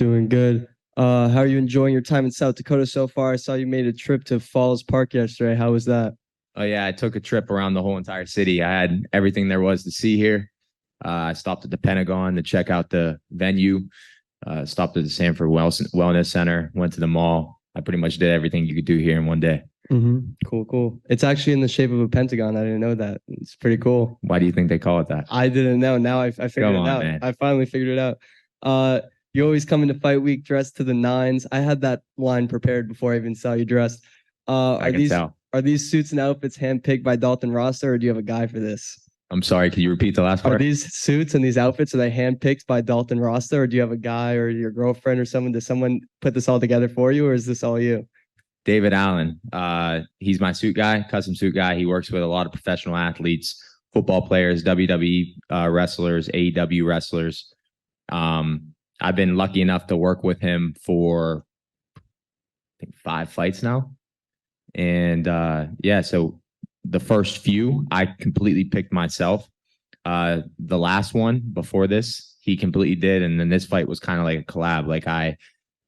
Doing good. How are you enjoying your time in South Dakota so far? I saw you made a trip to Falls Park yesterday. How was that? Oh yeah, I took a trip around the whole entire city. I had everything there was to see here. I stopped at the Pentagon to check out the venue. Stopped at the Sanford Wellness Center. Went to the mall. I pretty much did everything you could do here in one day. Cool, cool. It's actually in the shape of a pentagon. I didn't know that. It's pretty cool. Why do you think they call it that? I didn't know. Now I figured Come it on, out. man. I finally figured it out. You always come into fight week dressed to the nines. I had that line prepared before I even saw you dressed. I Are can these tell. are these suits and outfits handpicked by Dalton Rosta, or do you have a guy for this? I'm sorry. Can you repeat the last Are part? these suits and these outfits, are they handpicked by Dalton Rosta, or do you have a guy or your girlfriend or someone? Does someone put this all together for you, or is this all you? David Allen. He's my suit guy, custom suit guy. He works with a lot of professional athletes, football players, WWE wrestlers, AEW wrestlers. I've been lucky enough to work with him for I think 5 fights now. And yeah, so the first few I completely picked myself. The last one before this, he completely did. And then this fight was kind of like a collab. Like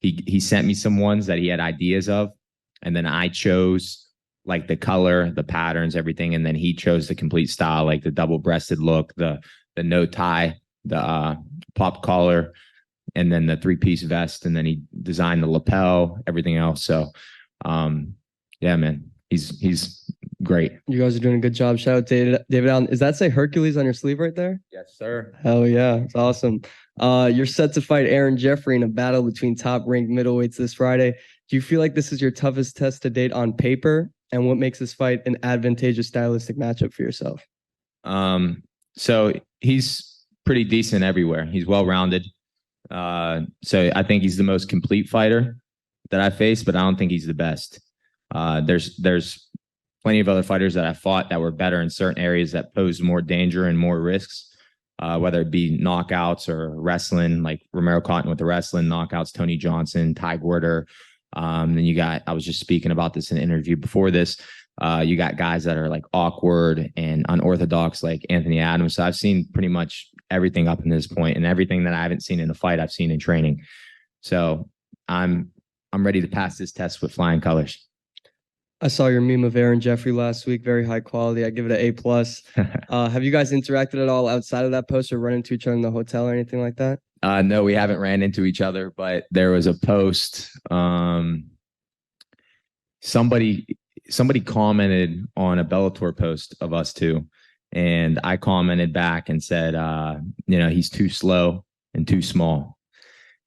he sent me some ones that he had ideas of, and then I chose like the color, the patterns, everything, and then he chose the complete style, like the double-breasted look, the no tie, the pop collar, and then the three-piece vest, and then he designed the lapel, everything else. So yeah, man, he's great. You guys are doing a good job. Shout out to David Allen. Is that say Hercules on your sleeve right there? Yes, sir. Hell yeah, it's awesome. You're set to fight Aaron Jeffrey in a battle between top-ranked middleweights this Friday. Do you feel like this is your toughest test to date on paper? And what makes this fight an advantageous stylistic matchup for yourself? So he's pretty decent everywhere. He's well-rounded. So I think he's the most complete fighter that I faced, but I don't think he's the best. There's plenty of other fighters that I fought that were better in certain areas that posed more danger and more risks, whether it be knockouts or wrestling, like Romero Cotton with the wrestling knockouts, Tony Johnson, Ty Gorder. Then you got, I was just speaking about this in an interview before this. You got guys that are like awkward and unorthodox, like Anthony Adams. So I've seen pretty much everything up to this point, and everything that I haven't seen in a fight, I've seen in training. So I'm ready to pass this test with flying colors. I saw your meme of Aaron Jeffrey last week. Very high quality. I give it an A+. Have you guys interacted at all outside of that post or run into each other in the hotel or anything like that? No, we haven't ran into each other, but there was a post. Somebody commented on a Bellator post of us two, and I commented back and said, he's too slow and too small.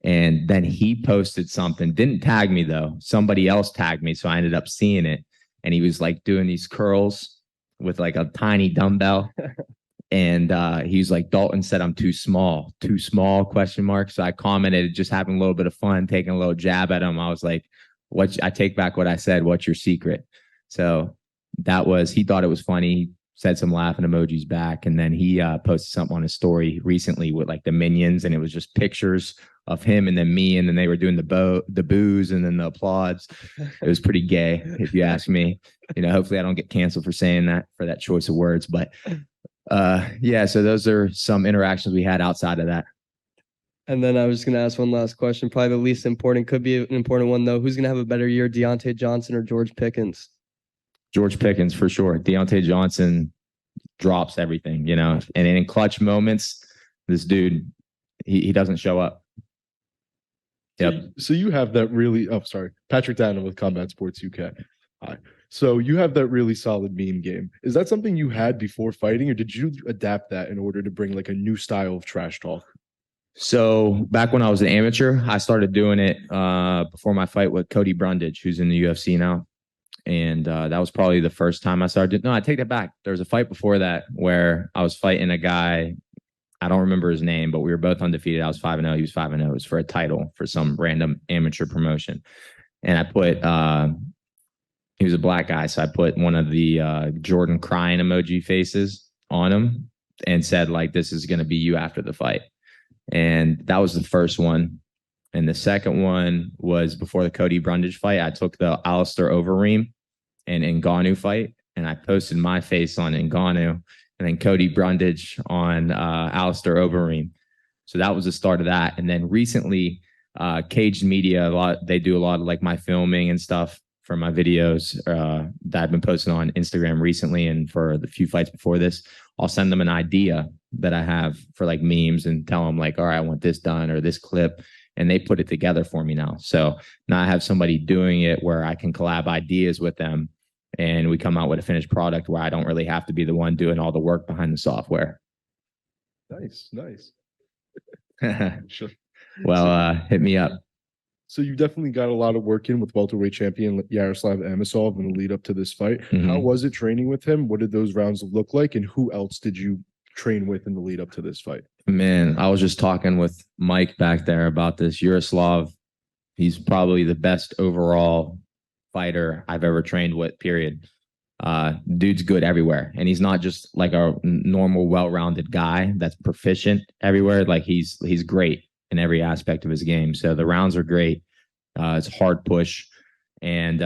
And then he posted something, didn't tag me though. Somebody else tagged me, so I ended up seeing it. And he was like doing these curls with like a tiny dumbbell. And he's like, Dalton said I'm too small, question mark. So I commented, just having a little bit of fun, taking a little jab at him. I was like, I take back what I said. What's your secret? So he thought it was funny. He said some laughing emojis back. And then he posted something on his story recently with like the minions. And it was just pictures of him and then me. And then they were doing the boos and then the applause. It was pretty gay, if you ask me. Hopefully I don't get canceled for saying that, for that choice of words. But yeah, so those are some interactions we had outside of that. And then I was going to ask one last question, probably the least important, could be an important one though. Who's going to have a better year, Deontay Johnson or George Pickens? George Pickens for sure. Deontay Johnson drops everything, and in clutch moments, this dude, he doesn't show up. Yep. So you have that really, Patrick Dana with Combat Sports UK. Hi. So you have that really solid meme game. Is that something you had before fighting, or did you adapt that in order to bring like a new style of trash talk? So back when I was an amateur, I started doing it before my fight with Cody Brundage, who's in the UFC now. And that was probably the first time I started. No, I take that back. There was a fight before that where I was fighting a guy. I don't remember his name, but we were both undefeated. I was 5-0. He was 5-0. It was for a title for some random amateur promotion. And I put, he was a black guy. So I put one of the Jordan crying emoji faces on him and said, like, this is going to be you after the fight. And that was the first one. And the second one was before the Cody Brundage fight. I took the Alistair Overeem and Ngannou fight, and I posted my face on Ngannou, and then Cody Brundage on Alistair Overeem. So that was the start of that. And then recently, Caged Media, they do a lot of like my filming and stuff for my videos that I've been posting on Instagram recently, and for the few fights before this. I'll send them an idea that I have for like memes and tell them like, all right, I want this done or this clip, and they put it together for me now. So now I have somebody doing it where I can collab ideas with them, and we come out with a finished product where I don't really have to be the one doing all the work behind the software. Nice. Sure. Well, hit me up. So you definitely got a lot of work in with welterweight champion Yaroslav Amosov in the lead up to this fight. Mm-hmm. How was it training with him? What did those rounds look like? And who else did you train with in the lead up to this fight? Man, I was just talking with Mike back there about this. Yaroslav, he's probably the best overall fighter I've ever trained with, period. Dude's good everywhere. And he's not just like a normal, well-rounded guy that's proficient everywhere. Like he's great in every aspect of his game. So the rounds are great. It's hard push, and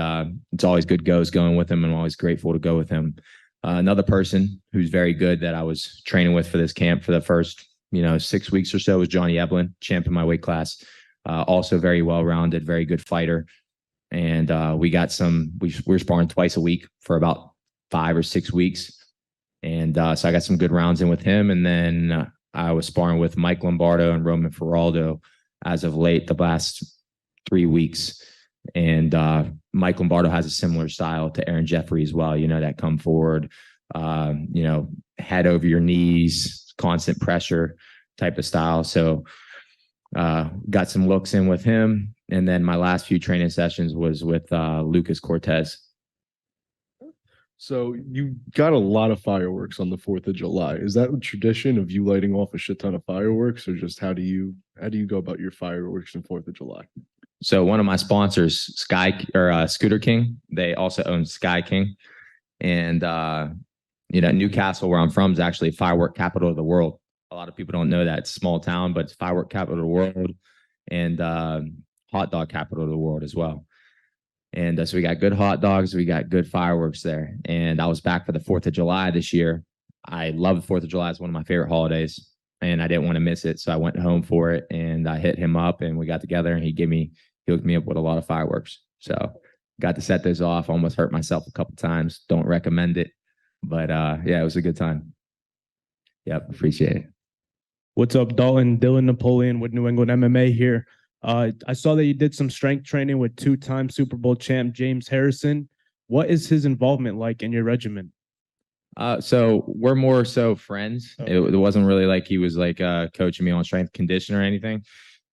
it's always good goes going with him. And I'm always grateful to go with him. Another person who's very good that I was training with for this camp for the first, 6 weeks or so was Johnny Eblin, champ in my weight class. Also very well-rounded, very good fighter. And we're sparring twice a week for about 5 or 6 weeks. And so I got some good rounds in with him. And then I was sparring with Mike Lombardo and Roman Feraldo as of late, the last 3 weeks. And Mike Lombardo has a similar style to Aaron Jeffrey as well. That come forward, head over your knees, constant pressure type of style. So got some looks in with him. And then my last few training sessions was with Lucas Cortez. So you got a lot of fireworks on the 4th of July. Is that a tradition of you lighting off a shit ton of fireworks, or just how do you go about your fireworks on 4th of July? So one of my sponsors, Scooter King, they also own Sky King. And Newcastle, where I'm from, is actually firework capital of the world. A lot of people don't know that. It's a small town, but it's firework capital of the world, and hot dog capital of the world as well. And so we got good hot dogs. We got good fireworks there. And I was back for the 4th of July this year. I love the 4th of July. It's one of my favorite holidays, and I didn't want to miss it. So I went home for it, and I hit him up, and we got together, and he hooked me up with a lot of fireworks. So got to set those off. Almost hurt myself a couple times. Don't recommend it. But yeah, it was a good time. Yep. Appreciate it. What's up, Dalton? Dylan Napoleon with New England MMA here. I saw that you did some strength training with 2-time Super Bowl champ James Harrison. What is his involvement like in your regimen? So we're more so friends. Oh. It wasn't really like he was like coaching me on strength condition or anything.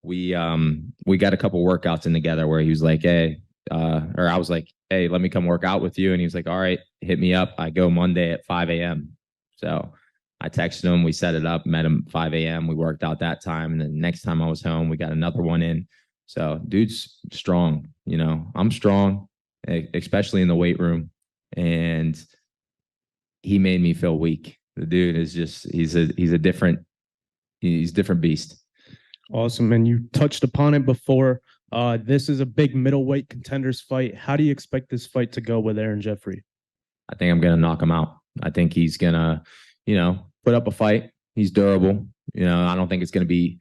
We got a couple workouts in together where he was like, hey, or I was like, hey, let me come work out with you. And he was like, all right, hit me up. I go Monday at 5 a.m. So I texted him, we set it up, met him at 5 a.m. We worked out that time. And then the next time I was home, we got another one in. So dude's strong, I'm strong, especially in the weight room. And he made me feel weak. The dude is just, he's a different beast. Awesome. And you touched upon it before. This is a big middleweight contenders fight. How do you expect this fight to go with Aaron Jeffrey? I think I'm going to knock him out. I think he's going to, put up a fight. He's durable. I don't think it's going to be